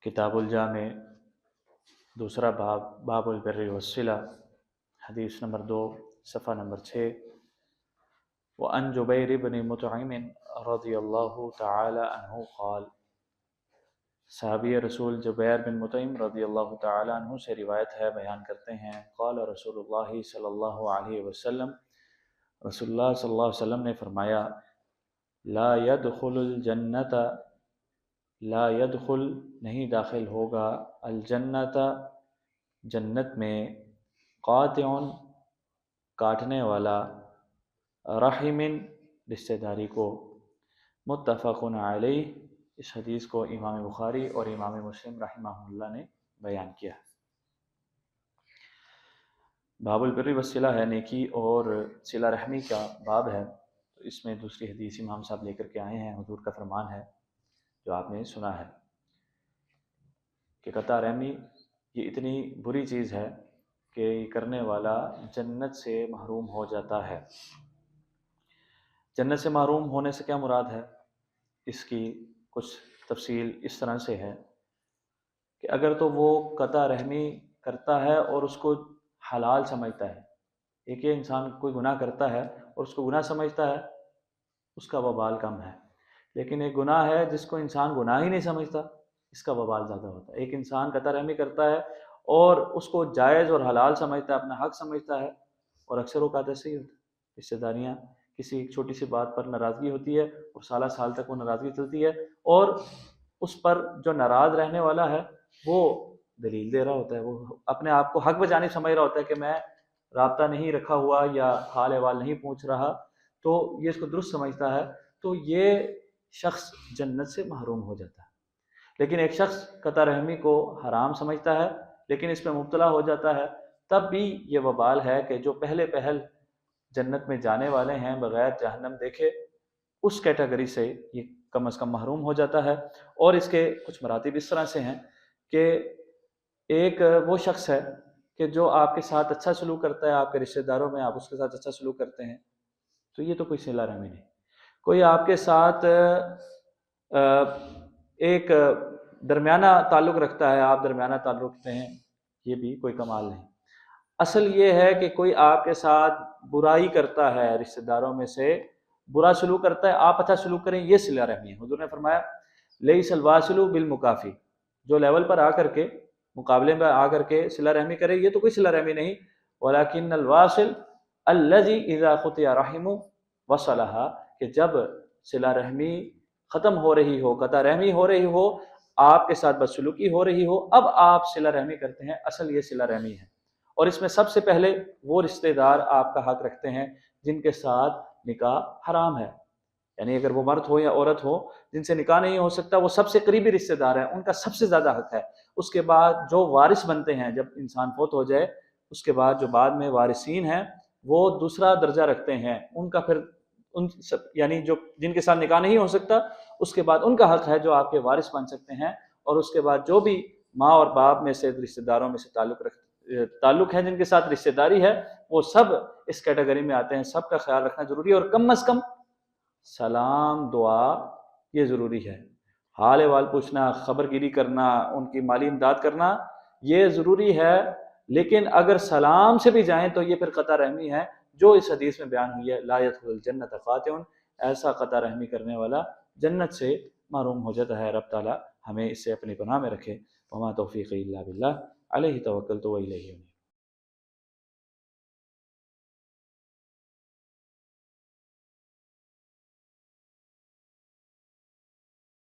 کتاب الجامع دوسرا باب، باب البر والصلہ، حدیث نمبر 2، صفحہ نمبر 6۔ وعن جبیر بن مطعم رضی اللہ تعالی عنہ قال، صحابی رسول جبیر بن مطعم رضی اللہ تعالی عنہ سے روایت ہے، بیان کرتے ہیں، قال رسول اللہ صلی اللہ علیہ وسلم، رسول اللہ صلی اللہ علیہ وسلم نے فرمایا، لا يدخل الجنت، لا يدخل نہیں داخل ہوگا، الجنت جنت میں، قاطع کاٹنے والا، رحم رشتہ داری کو، متفق علیہ۔ اس حدیث کو امام بخاری اور امام مسلم رحمہ اللہ نے بیان کیا۔ باب البر والصلہ ہے، نیکی اور صلہ رحمی کا باب ہے۔ تو اس میں دوسری حدیث امام صاحب لے کر کے آئے ہیں، حضور کا فرمان ہے جو آپ نے سنا ہے کہ قطع رحمی یہ اتنی بری چیز ہے کہ یہ کرنے والا جنت سے محروم ہو جاتا ہے۔ جنت سے محروم ہونے سے کیا مراد ہے؟ اس کی کچھ تفصیل اس طرح سے ہے کہ اگر تو وہ قطع رحمی کرتا ہے اور اس کو حلال سمجھتا ہے، ایک یہ انسان کوئی گناہ کرتا ہے اور اس کو گناہ سمجھتا ہے، اس کا وبال کم ہے، لیکن ایک گناہ ہے جس کو انسان گناہ ہی نہیں سمجھتا، اس کا وبال زیادہ ہوتا ہے۔ ایک انسان قطع رحمی کرتا ہے اور اس کو جائز اور حلال سمجھتا ہے، اپنا حق سمجھتا ہے، اور اکثر اوقات ایسے ہی ہوتا ہے، رشتہ داریاں کسی ایک چھوٹی سی بات پر ناراضگی ہوتی ہے اور سالہ سال تک وہ ناراضگی چلتی ہے، اور اس پر جو ناراض رہنے والا ہے وہ دلیل دے رہا ہوتا ہے، وہ اپنے آپ کو حق بجانب سمجھ رہا ہوتا ہے کہ میں رابطہ نہیں رکھا ہوا یا حال احوال نہیں پوچھ رہا، تو یہ اس کو درست سمجھتا ہے، تو یہ شخص جنت سے محروم ہو جاتا ہے۔ لیکن ایک شخص قطع رحمی کو حرام سمجھتا ہے لیکن اس میں مبتلا ہو جاتا ہے، تب بھی یہ وبال ہے کہ جو پہلے پہل جنت میں جانے والے ہیں بغیر جہنم دیکھے، اس کیٹیگری سے یہ کم از کم محروم ہو جاتا ہے۔ اور اس کے کچھ مراتب اس طرح سے ہیں کہ ایک وہ شخص ہے کہ جو آپ کے ساتھ اچھا سلوک کرتا ہے، آپ کے رشتہ داروں میں آپ اس کے ساتھ اچھا سلوک کرتے ہیں، تو یہ تو کوئی صلہ رحمی نہیں۔ کوئی آپ کے ساتھ ایک درمیانہ تعلق رکھتا ہے، آپ درمیانہ تعلق رکھتے ہیں، یہ بھی کوئی کمال نہیں۔ اصل یہ ہے کہ کوئی آپ کے ساتھ برائی کرتا ہے، رشتہ داروں میں سے برا سلوک کرتا ہے، آپ اچھا سلوک کریں، یہ صلہ رحمی ہے۔ حضور نے فرمایا لیس الواصل بالمکافی، جو لیول پر آ کر کے، مقابلے میں آ کر کے صلہ رحمی کرے، یہ تو کوئی صلہ رحمی نہیں۔ ولکن الواصل الذی اذا قطع رحمہ وصلھا، کہ جب صلہ رحمی ختم ہو رہی ہو، قطع رحمی ہو رہی ہو، آپ کے ساتھ بدسلوکی ہو رہی ہو، اب آپ صلہ رحمی کرتے ہیں، اصل یہ صلہ رحمی ہے۔ اور اس میں سب سے پہلے وہ رشتہ دار آپ کا حق رکھتے ہیں جن کے ساتھ نکاح حرام ہے، یعنی اگر وہ مرد ہو یا عورت ہو جن سے نکاح نہیں ہو سکتا، وہ سب سے قریبی رشتہ دار ہیں، ان کا سب سے زیادہ حق ہے۔ اس کے بعد جو وارث بنتے ہیں، جب انسان فوت ہو جائے اس کے بعد جو بعد میں وارثین ہیں وہ دوسرا درجہ رکھتے ہیں، ان کا پھر ان یعنی جو جن کے ساتھ نکاح نہیں ہو سکتا، اس کے بعد ان کا حق ہے جو آپ کے وارث بن سکتے ہیں، اور اس کے بعد جو بھی ماں اور باپ میں سے رشتہ داروں میں سے تعلق ہے، جن کے ساتھ رشتہ داری ہے، وہ سب اس کیٹیگری میں آتے ہیں۔ سب کا خیال رکھنا ضروری ہے، اور کم از کم سلام دعا یہ ضروری ہے۔ حال احوال پوچھنا، خبر گیری کرنا، ان کی مالی امداد کرنا یہ ضروری ہے، لیکن اگر سلام سے بھی جائیں تو یہ پھر قطع رحمی ہے، جو اس حدیث میں بیان ہوئی ہے، لا يدخل الجنت قاطع، ایسا قطع رحمی کرنے والا جنت سے محروم ہو جاتا ہے۔ رب تعالی ہمیں اس سے اپنی پناہ میں رکھے۔ وما توفیقی الا باللہ، علیہ توکلت و الیہ انیب۔